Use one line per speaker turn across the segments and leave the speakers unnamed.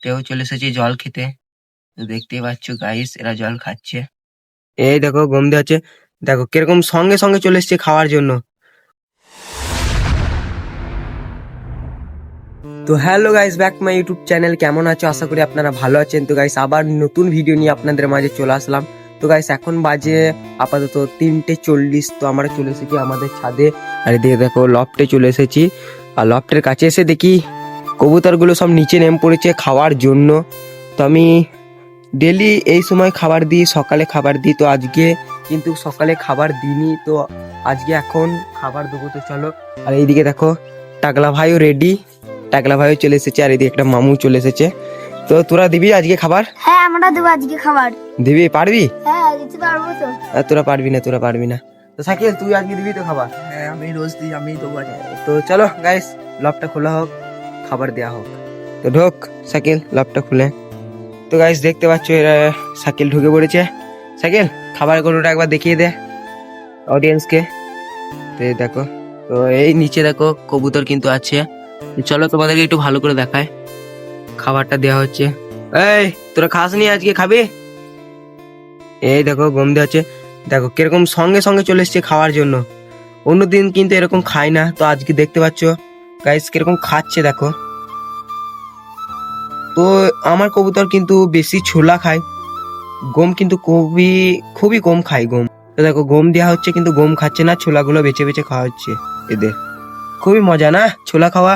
কেউ চলে এসেছে জল খেতে। তো দেখতেই পাচ্ছ গাইস, এরা জল খাচ্ছে। এই দেখো গম দেওয়া হচ্ছে, দেখো কিরকম সঙ্গে সঙ্গে চলে এসছে খাওয়ার জন্য। তো hello guys, back my YouTube channel. কেমন আছো? আশা করি আপনারা ভালো আছেন। তো গাইস আবার নতুন ভিডিও নিয়ে আপনাদের মাঝে চলে আসলাম। তো গাইস এখন বাজে আপাতত 3:40। তো আমরা চলে এসেছি আমাদের ছাদে। আর এদিকে দেখো লফটে চলে এসেছি। আর লফটের কাছে এসে দেখি কবুতরগুলো সব নিচে নেমে পড়েছে খাওয়ার জন্য। তো আমি ডেলি এই সময় খাবার দিই, সকালে খাবার দিই। তো আজকে কিন্তু সকালে খাবার দিইনি, তো আজকে এখন খাবার দেবো। তো চলো। আর এইদিকে দেখো টাকলা ভাইও রেডি, টাকলা ভাইও চলে এসেছে। আর এদিকে একটা মামু চলে এসেছে। তো তোরা দিবি আজকে খাবার?
হ্যাঁ আমরা দেবো আজকে খাবার।
দিবি? পারবি?
হ্যাঁ দিতে পারবো তো।
তোরা পারবি না, তোরা পারবি না। তো সাকিল তুই আজকে দিবি তো খাবার?
হ্যাঁ আমি রোজ দিই, আমি দেবো আজকে।
তো চলো গাইস, লকটা খোলা হোক, খাবার দেওয়া হোক। তো ঢোক সাকিল, লকটা খুলে। তো গাইস দেখতে পাচ্ছ এরা সাকিল ঢুকে পড়েছে। সাকিল খাবার গরুটা একবার দেখিয়ে দে অডিয়েন্সকে। তো এই দেখো, তো এই নিচে দেখো কবুতর কিন্তু আছে। তো চলো তোমাদেরকে একটু ভালো করে দেখায়। খাবারটা দেওয়া হচ্ছে। এই তোরা খাস নি আজকে, খাবি? এই দেখো গম দেওয়া হচ্ছে, দেখো কিরকম সঙ্গে সঙ্গে চলে এসছে খাওয়ার জন্য। অন্যদিন কিন্তু এরকম খায় না, তো আজকে দেখতে পাচ্ছ গাইস কিরকম খাচ্ছে দেখো। তো আমার কবুতর কিন্তু বেশি ছোলা খায়, গম কিন্তু খুবই খুবই কম খায় গম। তো দেখো গম দেওয়া হচ্ছে কিন্তু গম খাচ্ছে না, ছোলাগুলো বেছে বেছে খাওয়া হচ্ছে এদের। খুবই মজা না ছোলা খাওয়া?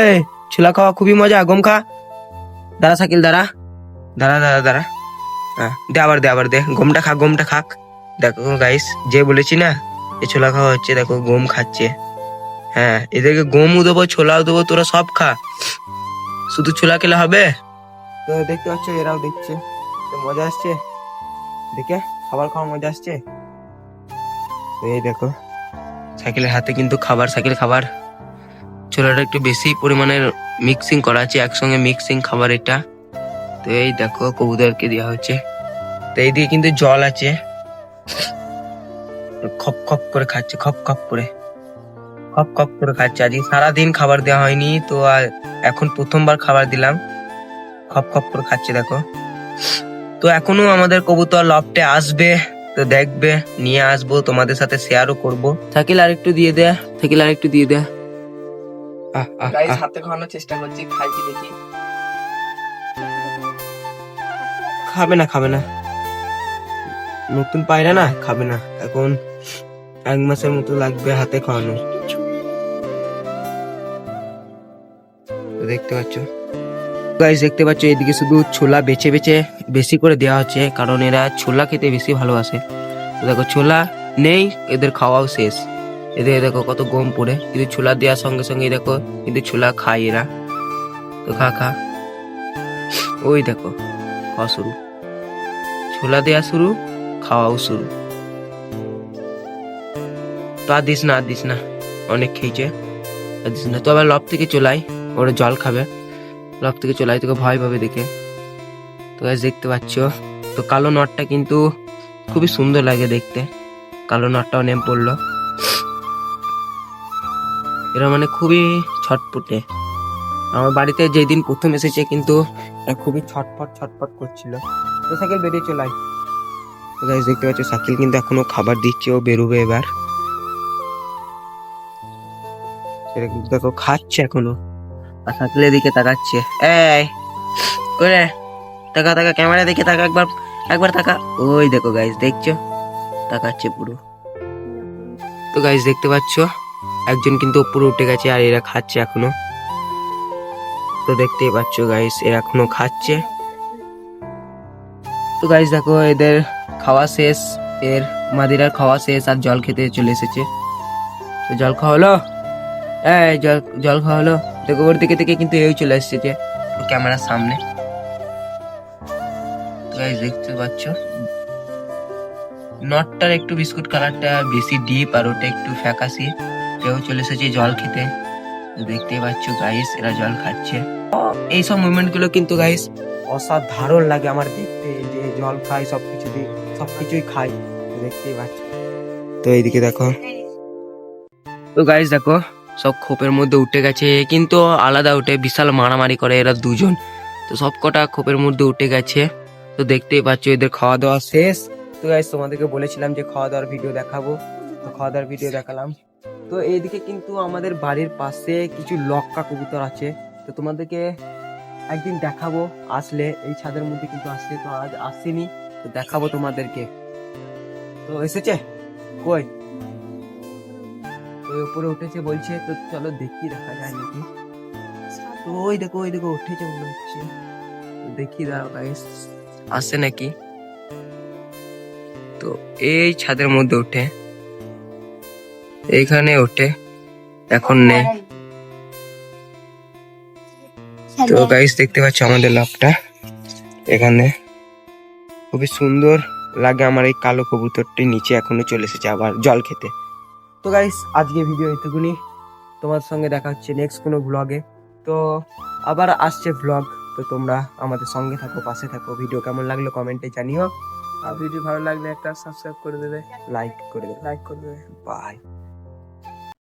এই ছোলা খাওয়া খুবই মজা, গম খা। দাঁড়া সাকিল, দাঁড়া দাঁড়া দাঁড়া দাঁড়া। হ্যাঁ দে, আবার দে, আবার দে, গমটা খা, গমটা খাক। দেখো গাইস যে বলেছি না এ ছোলা খাওয়া হচ্ছে, দেখো গম খাচ্ছে। হ্যাঁ এদেরকে গমও দেবো, ছোলাও দেবো, তোরা সব খা। শুধু ছোলা খেলে হবে? তো দেখতে পাচ্ছ এরাও দেখছে। তো মজা আসছে দেখে, খাবার খাওয়া মজা আসছে। তো এই দেখো সাইকেলের হাতে কিন্তু খাবার, সাইকেল খাবার। ছোলাটা একটু বেশি পরিমাণের মিক্সিং করা আছে, একসঙ্গে মিক্সিং খাবার এটা। তো এই দেখো কবুতরকে দেওয়া হচ্ছে। তো এইদিকে কিন্তু জল আছে, খপ খপ করে খাচ্ছে, খপ খপ করে, খপ খপ করে খাচ্ছে। আজকে সারাদিন খাবার দেওয়া হয়নি, তো আর এখন প্রথমবার খাবার দিলাম। খপ খপ করে খাচ্ছে দেখো। তো এখনো আমাদের কবুতর লফটে আসবে, তো দেখবে, নিয়ে আসবো, তোমাদের সাথে শেয়ারও করবো। সাইকেল আর একটু দিয়ে দে, সাইকেল আর একটু দিয়ে দে।
গাইস হাতে খাওয়ানোর চেষ্টা করছি, খাই কি দেখি।
খাবে না, খাবে না, নতুন পায়রা না, খাবে না। এখন 1 মাসের মতো লাগবে হাতে খাওয়ানো। দেখতে পাচ্ছ গাইস, দেখতে পাচ্ছ এদিকে শুধু ছোলা বেছে বেছে বেশি করে দেওয়া হচ্ছে, কারণ এরা ছোলা খেতে বেশি ভালোবাসে। তো দেখো ছোলা নেই, এদের খাওয়াও শেষ। এদের দেখো কত গম পড়ে, কিন্তু ছোলা দেওয়ার সঙ্গে সঙ্গে দেখো কিন্তু ছোলা খায় এরা। তো খা খা, ওই দেখো খাওয়া শুরু, ছোলা দেওয়া শুরু, খাওয়াও শুরু। তো আর দিস না, আর দিস না, অনেক খেয়েছে, আর দিস না। তো আবার লব থেকে চলাই, ওরা জল খাবে, লব থেকে চলাই, তোকে ভয় পাবে দেখে। তো গাইস দেখতে পাচ্ছ, তো কালো নটটা কিন্তু খুবই সুন্দর লাগে দেখতে, কালো নটটাও নেম পড়লো। এরা মানে খুবই ছটপটে। আমার বাড়িতে যেদিন প্রথম এসেছে কিন্তু খুবই ছটফট ছটফট করছিল। তো সাইকেল বেরিয়ে চলাই। তো গাইস দেখতে পাচ্ছ সাইকেল কিন্তু এখনো খাবার দিচ্ছে, ও বেরোবে এবার। সেটা কিন্তু দেখো খাচ্ছে এখনো, আর সাইকেলের দিকে তাকাচ্ছে। এই করে তাকা তাকা, ক্যামেরা দেখে তাকা, একবার একবার তাকা। ওই দেখো গাইস, দেখছো তাকাচ্ছে পুরো। তো গাইস দেখতে পাচ্ছ একজন কিন্তু উপরে উঠে গেছে, আর এরা খাচ্ছে এখনো। তো দেখতেই পাচ্ছ গাইস, এরা এখনো খাচ্ছে। তো গাইস দেখো এদের খাওয়া শেষ, এর মাদিরার খাওয়া শেষ, আর জল খেতে চলে এসেছে। তো জল খাওয়া হলো, এই জল জল খাওয়া হলো। দেখো ওর দিকে থেকে কিন্তু এই চলে এসেছে ক্যামেরার সামনে। তো গাইস দেখতে পাচ্ছ নটটার একটু বিস্কুট কালারটা বেশি ডিপ, আর ওটা একটু ফ্যাকাশি। কেউ চলে এসেছে জল খেতে। দেখতেই পাচ্ছ গাইস, এরা জল খাচ্ছে। এইসব মুভমেন্ট গুলো কিন্তু গাইস অসাধারণ লাগে আমার দেখতে, যে জল খায়, সবকিছুই খায়, দেখতেই পাচ্ছ। তো এইদিকে দেখো, তো গাইস দেখো সব খোপের মধ্যে উঠে গেছে, কিন্তু আলাদা উঠে বিশাল মারামারি করে এরা দুজন। তো সব কটা খোপের মধ্যে উঠে গেছে। তো দেখতেই পাচ্ছ এদের খাওয়া দাওয়া শেষ। তো গাইস তোমাদেরকে বলেছিলাম যে খাওয়া দাওয়ার ভিডিও দেখাবো, তো খাওয়া দাওয়ার ভিডিও দেখালাম। তো এইদিকে কিন্তু আমাদের বাড়ির পাশে কিছু লক্কা কবুতর আছে, তো তোমাদেরকে একদিন দেখাবো আসলে। এই ছাদের মধ্যে কিন্তু আসছে, তো আজ আসেনি, তো দেখাবো তোমাদেরকে। তো এসেছে কই, ওই উপরে উঠেছে বলছে, তো চলো দেখি দেখা যায় নাকি। তো ওই দেখো উঠেছে মনে হচ্ছে, তো দেখি দাঁড়াও গাইস আসে নাকি। তো এই ছাদের মধ্যে ওঠে, এইখানে ওঠে, এখন নেই। তো গাইস দেখতে পাচ্ছ আমাদের লাভটা এখানে, খুবই সুন্দর লাগে আমার এই কালো কবুতরটি নিচে এখনো চলে এসেছে আবার জল খেতে। তো গাইস আজকে ভিডিও এটুকুনি, তোমার সঙ্গে দেখা হচ্ছে নেক্সট কোনো ব্লগে। তো আবার আসছে ব্লগ, তো তোমরা আমাদের সঙ্গে থাকো, পাশে থাকো। ভিডিও কেমন লাগলো কমেন্টে জানিও,
আর ভিডিও ভালো লাগলে একটা সাবস্ক্রাইব করে দেবে,
লাইক করে দেবে।
লাইক করে দেবে।
বাই।